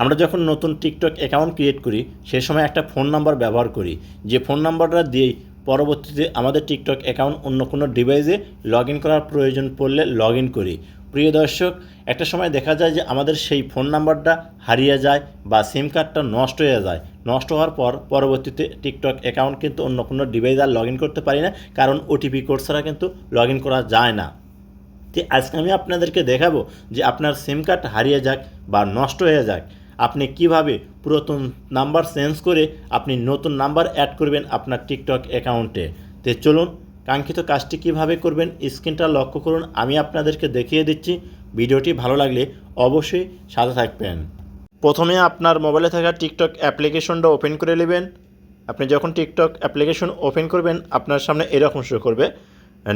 আমরা যখন নতুন টিকটক অ্যাকাউন্ট ক্রিয়েট করি সে সময় একটা ফোন নাম্বার ব্যবহার করি, যে ফোন নাম্বারটা দিয়েই পরবর্তীতে আমাদের টিকটক অ্যাকাউন্ট অন্য কোনো ডিভাইসে লগ ইন করার প্রয়োজন পড়লে লগ ইন করি। প্রিয় দর্শক, একটা সময় দেখা যায় যে আমাদের সেই ফোন নাম্বারটা হারিয়ে যায় বা সিম কার্ডটা নষ্ট হয়ে যায়। নষ্ট হওয়ার পর পরবর্তীতে টিকটক অ্যাকাউন্ট কিন্তু অন্য কোনো ডিভাইস আর লগ ইন করতে পারি না, কারণ ওটিপি কোড ছাড়া কিন্তু লগ ইন করা যায় না। তো আজকে আমি আপনাদেরকে দেখাবো যে আপনার সিম কার্ড হারিয়ে যাক বা নষ্ট হয়ে যাক, আপনি কিভাবে পুরাতন নাম্বার চেঞ্জ করে আপনি নতুন নাম্বার অ্যাড করবেন আপনার টিকটক অ্যাকাউন্টে। তো চলুন, কাঙ্ক্ষিত কাজটি কিভাবে করবেন স্ক্রিনটা লক্ষ্য করুন, আমি আপনাদেরকে দেখিয়ে দিচ্ছি। ভিডিওটি ভালো লাগলে অবশ্যই সাথে থাকবেন। প্রথমে আপনার মোবাইলে থাকা টিকটক অ্যাপ্লিকেশনটা ওপেন করে নেবেন। আপনি যখন টিকটক অ্যাপ্লিকেশন ওপেন করবেন আপনার সামনে এরকম শো করবে।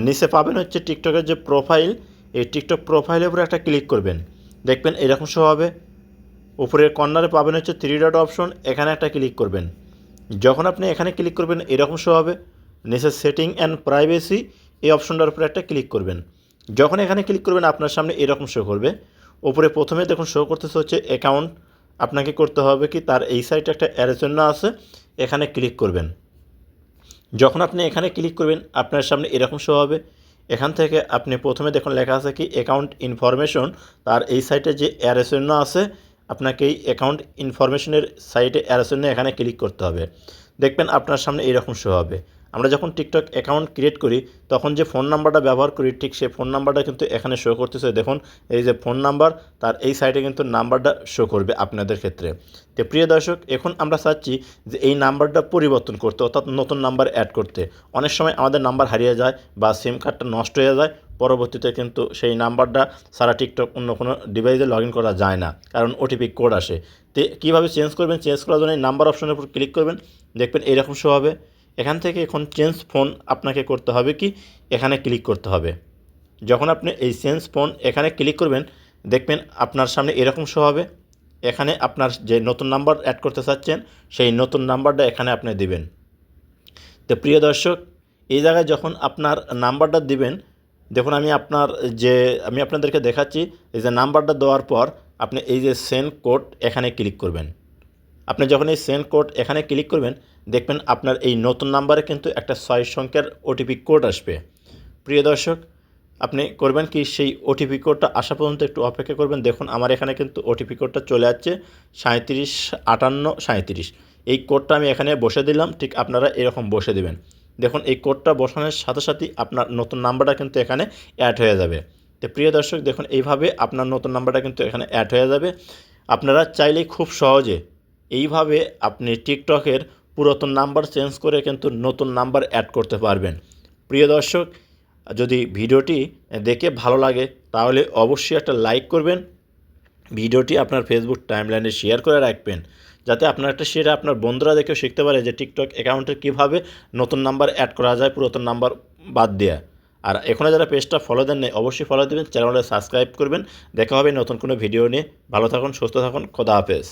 নিচে পাবেন হচ্ছে টিকটকের যে প্রোফাইল, এই টিকটক প্রোফাইলের উপরে একটা ক্লিক করবেন, দেখবেন এরকম শো হবে। উপরের কর্নারে পাবেন হচ্ছে 3 ডট অপশন, এখানে একটা ক্লিক করবেন। যখন আপনি এখানে ক্লিক করবেন এরকম শো হবে। নিচে সেটিং অ্যান্ড প্রাইভেসি এই অপশনটার উপরে একটা ক্লিক করবেন। যখন এখানে ক্লিক করবেন আপনার সামনে এরকম শো করবে। উপরে প্রথমে দেখুন শো করতেছে হচ্ছে অ্যাকাউন্ট। আপনাকে করতে হবে কি, তার এই সাইডে একটা অ্যারো চিহ্ন আছে, এখানে ক্লিক করবেন। যখন আপনি এখানে ক্লিক করবেন আপনার সামনে এরকম শো হবে। এখান থেকে আপনি প্রথমে দেখুন লেখা আছে কি অ্যাকাউন্ট ইনফরমেশন, তার এই সাইটে যে অ্যারো চিহ্ন আছে আপনাকে এই অ্যাকাউন্ট ইনফরমেশনের সাইটে অ্যারো চিহ্ন এখানে ক্লিক করতে হবে। দেখবেন আপনার সামনে এইরকম শো হবে। আমরা যখন টিকটক অ্যাকাউন্ট ক্রিয়েট করি তখন যে ফোন নাম্বারটা ব্যবহার করি ঠিক সেই ফোন নাম্বারটা কিন্তু এখানে শো করতেছে। দেখুন এই যে ফোন নাম্বার, তার এই সাইডে কিন্তু নাম্বারটা শো করবে আপনাদের ক্ষেত্রে। তো প্রিয় দর্শক, এখন আমরা চাচ্ছি যে এই নাম্বারটা পরিবর্তন করতে, অর্থাৎ নতুন নাম্বার অ্যাড করতে। অনেক সময় আমাদের নাম্বার হারিয়ে যায় বা সিম কার্ডটা নষ্ট হয়ে যায়, পরবর্তীতে কিন্তু সেই নাম্বারটা সারা টিকটক অন্য কোনো ডিভাইসে লগ ইন করা যায় না, কারণ ওটিপি কোড আসে। তো কীভাবে চেঞ্জ করবেন, চেঞ্জ করার জন্য এই নাম্বার অপশনের উপর ক্লিক করবেন, দেখবেন এইরকম শো হবে। এখান থেকে এখন চেঞ্জ ফোন আপনাকে করতে হবে কি, এখানে ক্লিক করতে হবে। যখন আপনি এই চেঞ্জ ফোন এখানে ক্লিক করবেন দেখবেন আপনার সামনে এরকম শো হবে। এখানে আপনার যে নতুন নাম্বার অ্যাড করতে চাচ্ছেন সেই নতুন নাম্বারটা এখানে আপনি দিবেন। তো প্রিয় দর্শক, এই জায়গায় যখন আপনার নাম্বারটা দিবেন, দেখুন আমি আপনাদেরকে দেখাচ্ছি। এই যে নাম্বারটা দেওয়ার পর আপনি এই যে সেন্ড কোড এখানে ক্লিক করবেন। আপনি যখন এই সেন্ড কোড এখানে ক্লিক করবেন দেখবেন আপনার এই নতুন নাম্বারে কিন্তু একটা 6 সংখ্যার ওটিপি কোড আসবে। প্রিয় দর্শক, আপনি করবেন কি, সেই ওটিপি কোডটা আসা পর্যন্ত একটু অপেক্ষা করবেন। দেখুন আমার এখানে কিন্তু ওটিপি কোডটা চলে যাচ্ছে 375837। এই কোডটা আমি এখানে বসে দিলাম, ঠিক আপনারা এরকম বসে দেবেন। দেখুন এই কোডটা বসানোর সাথে সাথেই আপনার নতুন নাম্বারটা কিন্তু এখানে অ্যাড হয়ে যাবে। তো প্রিয় দর্শক দেখুন এইভাবে আপনার নতুন নাম্বারটা কিন্তু এখানে অ্যাড হয়ে যাবে। আপনারা চাইলেই খুব সহজে এইভাবে আপনি টিকটকের পুরাতন নাম্বার চেঞ্জ করে কিন্তু নতুন নাম্বার অ্যাড করতে পারবেন। প্রিয় দর্শক, যদি ভিডিওটি দেখে ভালো লাগে তাহলে অবশ্যই একটা লাইক করবেন। ভিডিওটি আপনার ফেসবুক টাইমলাইনে শেয়ার করে রাখবেন, যাতে আপনার একটা শেয়ারে আপনার বন্ধুরা দেখেও শিখতে পারে যে টিকটক অ্যাকাউন্টে কীভাবে নতুন নাম্বার অ্যাড করা যায় পুরাতন নাম্বার বাদ দেওয়া। আর এখনও যারা পেজটা ফলো দেন নাই অবশ্যই ফলো দেবেন, চ্যানেলটা সাবস্ক্রাইব করবেন। দেখা হবে নতুন কোনো ভিডিও নিয়ে। ভালো থাকুন, সুস্থ থাকুন, খোদা হাফেজ।